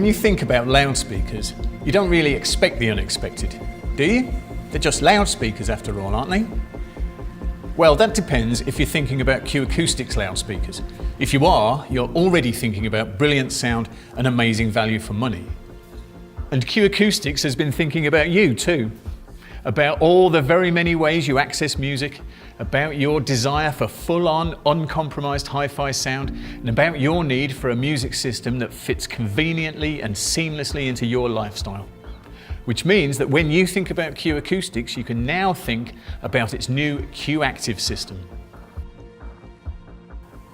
When you think about loudspeakers, you don't really expect the unexpected, do you? They're just loudspeakers after all, aren't they? Well, that depends if you're thinking about Q Acoustics loudspeakers. If you are, you're already thinking about brilliant sound and amazing value for money. And Q Acoustics has been thinking about you too. About all the very many ways you access music, about your desire for full-on, uncompromised hi-fi sound, and about your need for a music system that fits conveniently and seamlessly into your lifestyle. Which means that when you think about Q Acoustics, you can now think about its new Q Active system.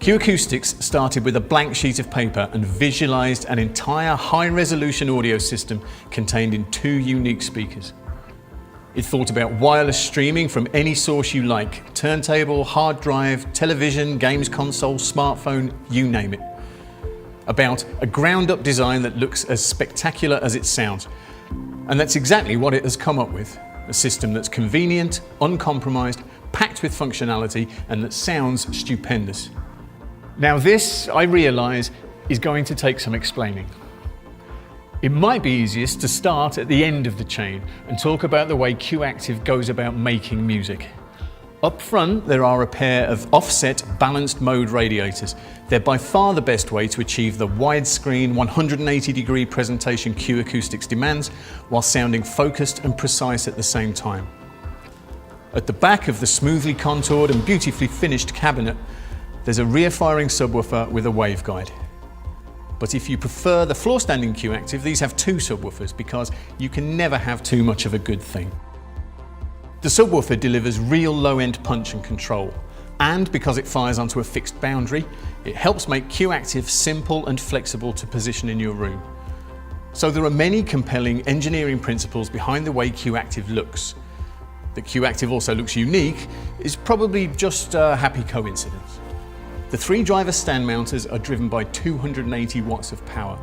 Q Acoustics started with a blank sheet of paper and visualized an entire high-resolution audio system contained in 2 unique speakers. It thought about wireless streaming from any source you like: turntable, hard drive, television, games console, smartphone, you name it. About a ground-up design that looks as spectacular as it sounds. And that's exactly what it has come up with. A system that's convenient, uncompromised, packed with functionality, and that sounds stupendous. Now this, I realise, is going to take some explaining. It might be easiest to start at the end of the chain and talk about the way Q Active goes about making music. Up front, there are a pair of offset balanced mode radiators. They're by far the best way to achieve the widescreen 180-degree presentation Q Acoustics demands, while sounding focused and precise at the same time. At the back of the smoothly contoured and beautifully finished cabinet, there's a rear-firing subwoofer with a waveguide. But if you prefer the floor-standing Q Active, these have 2 subwoofers because you can never have too much of a good thing. The subwoofer delivers real low-end punch and control, and because it fires onto a fixed boundary, it helps make Q Active simple and flexible to position in your room. So there are many compelling engineering principles behind the way Q Active looks. That Q Active also looks unique is probably just a happy coincidence. The 3 driver stand mounters are driven by 280 watts of power.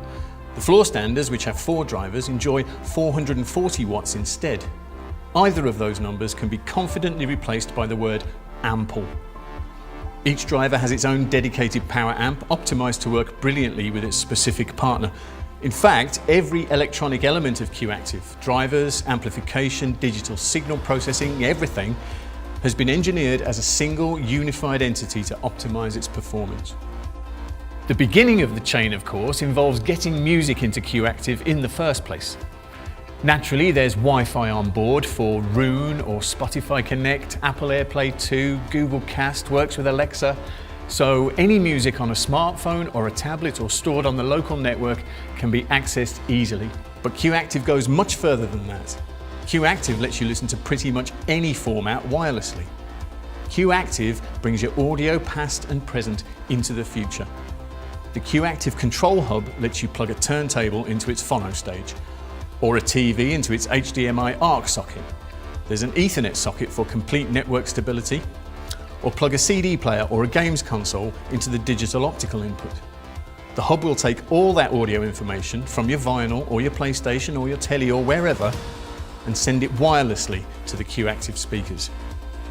The floor standers, which have 4 drivers, enjoy 440 watts instead. Either of those numbers can be confidently replaced by the word ample. Each driver has its own dedicated power amp, optimized to work brilliantly with its specific partner. In fact, every electronic element of Q Active, drivers, amplification, digital signal processing, everything, has been engineered as a single unified entity to optimize its performance. The beginning of the chain, of course, involves getting music into Q Active in the first place. Naturally, there's Wi-Fi on board for Roon or Spotify Connect, Apple AirPlay 2, Google Cast, works with Alexa, so any music on a smartphone or a tablet or stored on the local network can be accessed easily. But Q Active goes much further than that. Q Active lets you listen to pretty much any format wirelessly. Q Active brings your audio past and present into the future. The Q Active control hub lets you plug a turntable into its phono stage, or a TV into its HDMI ARC socket. There's an Ethernet socket for complete network stability, or plug a CD player or a games console into the digital optical input. The hub will take all that audio information from your vinyl or your PlayStation or your telly or wherever and send it wirelessly to the Q Active speakers.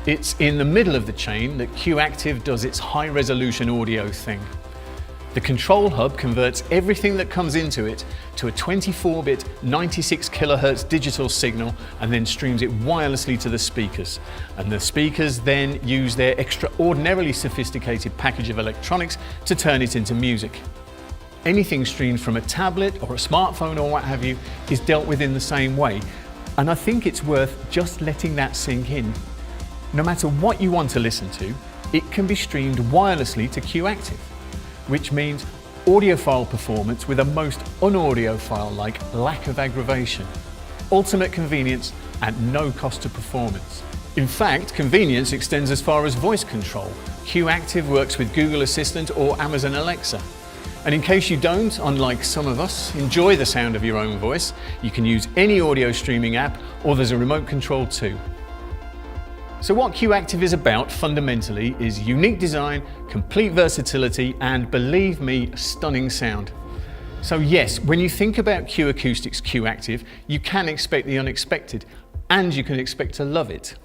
It's in the middle of the chain that Q Active does its high-resolution audio thing. The control hub converts everything that comes into it to a 24-bit 96 kHz digital signal and then streams it wirelessly to the speakers. And the speakers then use their extraordinarily sophisticated package of electronics to turn it into music. Anything streamed from a tablet or a smartphone or what have you is dealt with in the same way. And I think it's worth just letting that sink in. No matter what you want to listen to, it can be streamed wirelessly to Q Active, which means audiophile performance with a most unaudiophile-like lack of aggravation, ultimate convenience at no cost to performance. In fact, convenience extends as far as voice control. Q Active works with Google Assistant or Amazon Alexa. And in case you don't, unlike some of us, enjoy the sound of your own voice, you can use any audio streaming app, or there's a remote control too. So what Q Active is about fundamentally is unique design, complete versatility, and believe me, stunning sound. So yes, when you think about Q Acoustics Q Active, you can expect the unexpected, and you can expect to love it.